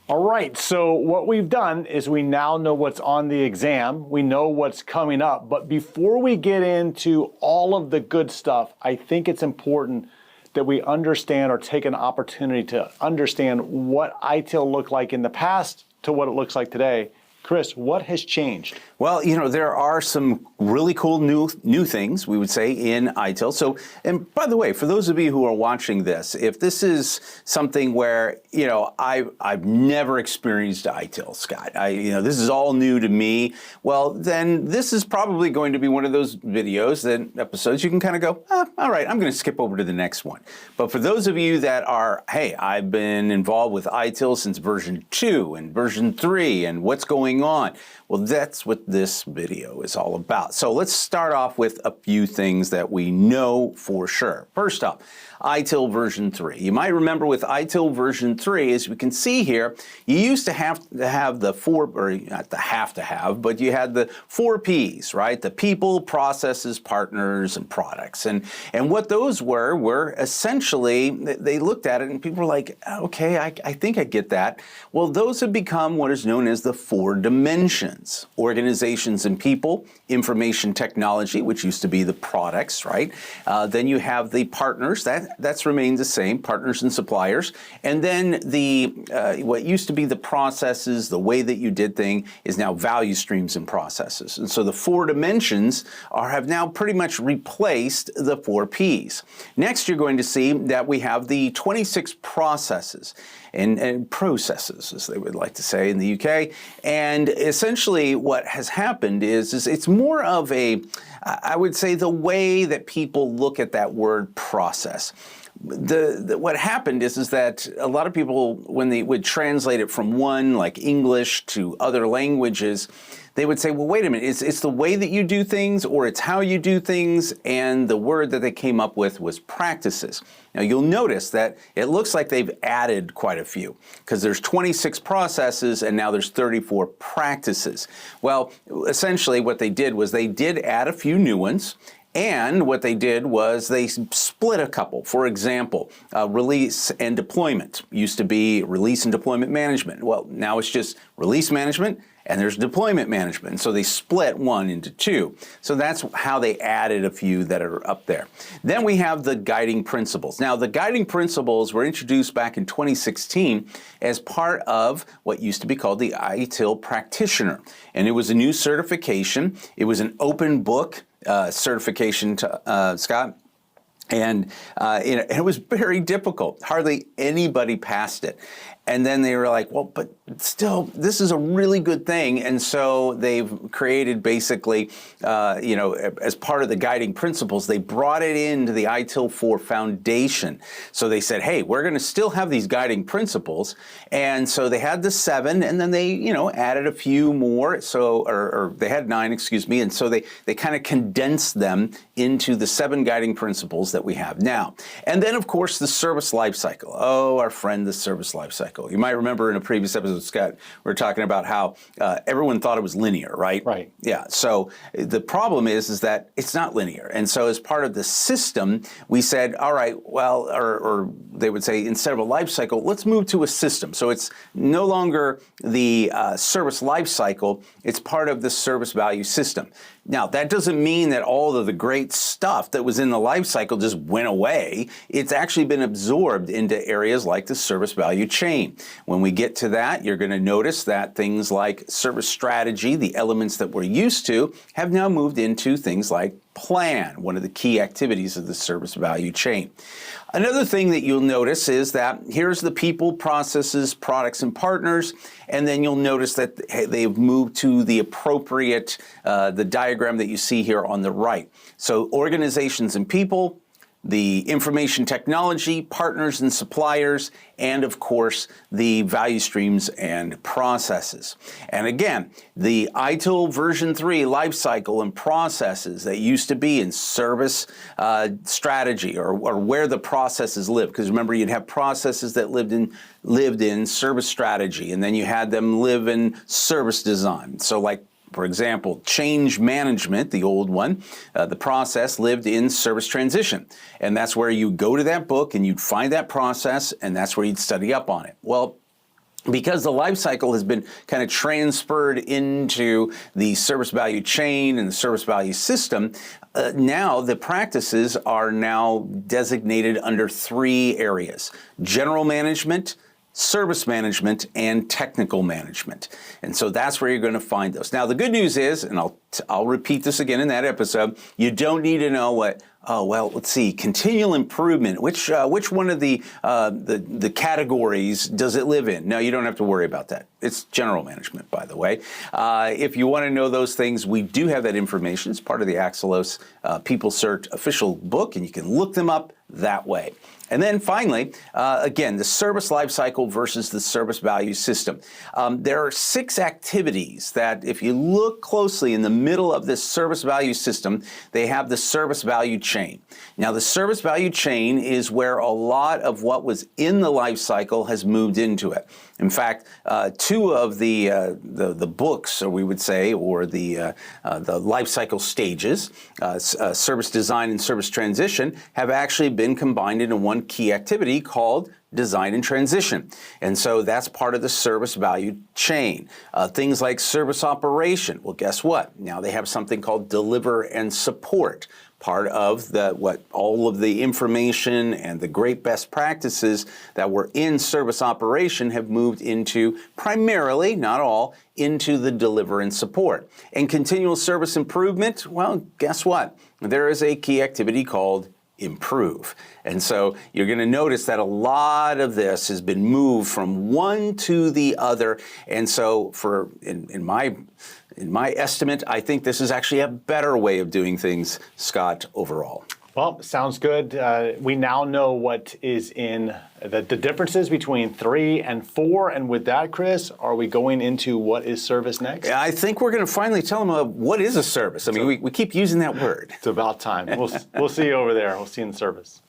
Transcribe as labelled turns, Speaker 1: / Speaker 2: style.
Speaker 1: All right, so what we've done is we now know what's on the exam, we know what's coming up, but before we get into all of the good stuff, I think it's important that we understand or take an opportunity to understand what ITIL looked like in the past to what it looks like today. Chris, what has changed?
Speaker 2: Well, there are some really cool new things, we would say, in ITIL. So, and by the way, for those of you who are watching this, if this is something where, I've never experienced ITIL, Scott, this is all new to me, well, then this is probably going to be one of those videos, episodes, you can kind of go, all right, I'm going to skip over to the next one. But for those of you that are, hey, I've been involved with ITIL since version 2 and version 3 and what's going on, well, that's what this video is all about. So let's start off with a few things that we know for sure. First up, ITIL version 3. You might remember with ITIL version 3, as we can see here, you used to have the four, or not the have to have, but you had the 4 Ps, right? The people, processes, partners, and products. And what those were essentially, they looked at it and people were like, okay, I think I get that. Well, those have become what is known as the 4 dimensions: organizations and people, information technology, which used to be the products, right? Then you have the partners, that's remained the same, partners and suppliers. And then the what used to be the processes, the way that you did things, is now value streams and processes. And so the 4 dimensions have now pretty much replaced the 4 Ps. Next, you're going to see that we have the 26 processes and processes, as they would like to say in the UK. And essentially what has happened is it's more of a, I would say, the way that people look at that word process. What happened is that a lot of people, when they would translate it from one, like English, to other languages, they would say, well, wait a minute, it's the way that you do things, or it's how you do things, and the word that they came up with was practices. Now, you'll notice that it looks like they've added quite a few, because there's 26 processes, and now there's 34 practices. Well, essentially what they did was they did add a few new ones, and what they did was they split a couple. For example, release and deployment. Used to be release and deployment management. Well, now it's just release management, and there's deployment management. So they split one into 2. So that's how they added a few that are up there. Then we have the guiding principles. Now, the guiding principles were introduced back in 2016 as part of what used to be called the ITIL practitioner. And it was a new certification. It was an open book certification, to Scott. And it was very difficult. Hardly anybody passed it. And then they were like, well, but still, this is a really good thing. And so they've created basically, as part of the guiding principles, they brought it into the ITIL 4 foundation. So they said, hey, we're going to still have these guiding principles. And so they had the 7, and then they, added a few more. So, or they had 9, excuse me. And so they kind of condensed them into the 7 guiding principles that we have now. And then, of course, the service lifecycle. Oh, our friend, the service lifecycle. You might remember in a previous episode, Scott, we were talking about how everyone thought it was linear, right?
Speaker 1: Right.
Speaker 2: Yeah. So the problem is that it's not linear. And so as part of the system, we said, all right, well, or they would say, instead of a life cycle, let's move to a system. So it's no longer the service life cycle, it's part of the service value system. Now, that doesn't mean that all of the great stuff that was in the life cycle just went away. It's actually been absorbed into areas like the service value chain. When we get to that, you're going to notice that things like service strategy, the elements that we're used to, have now moved into things like plan, one of the key activities of the service value chain. Another thing that you'll notice is that here's the people, processes, products, and partners, and then you'll notice that they've moved to the appropriate, the diagram that you see here on the right. So organizations and people, the information technology, partners and suppliers, and of course, the value streams and processes. And again, the ITIL version 3 lifecycle and processes that used to be in service strategy or where the processes live. Because remember, you'd have processes that lived in service strategy, and then you had them live in service design. So like, for example, change management, the old one, the process lived in service transition. And that's where you go to that book and you'd find that process, and that's where you'd study up on it. Well, because the life cycle has been kind of transferred into the service value chain and the service value system, now the practices are now designated under 3 areas: general management, service management, and technical management. And so that's where you're going to find those. Now, the good news is, and I'll repeat this again in that episode, you don't need to know what, let's see, continual improvement, which one of the categories does it live in? No, you don't have to worry about that. It's general management, by the way. If you want to know those things, we do have that information. It's part of the Axelos PeopleCert official book, and you can look them up that way. And then finally, again, the service lifecycle versus the service value system. There are 6 activities that, if you look closely in the middle of this service value system, they have the service value chain. Now, the service value chain is where a lot of what was in the life cycle has moved into it. In fact, 2 of the books, or we would say, or the life cycle stages, service design and service transition, have actually been combined into one key activity called design and transition. And so that's part of the service value chain. Things like service operation. Well, guess what? Now they have something called deliver and support. Part of all of the information and the great best practices that were in service operation have moved into, primarily, not all, into the deliver and support. And continual service improvement, well, guess what? There is a key activity called improve. And so you're going to notice that a lot of this has been moved from one to the other. And so in my estimate, I think this is actually a better way of doing things, Scott, overall.
Speaker 1: Well, sounds good. We now know what is in the differences between 3 and 4. And with that, Chris, are we going into what is service next?
Speaker 2: I think we're going to finally tell them what is a service. I mean, we keep using that word.
Speaker 1: It's about time. We'll see you over there. We'll see you in the service.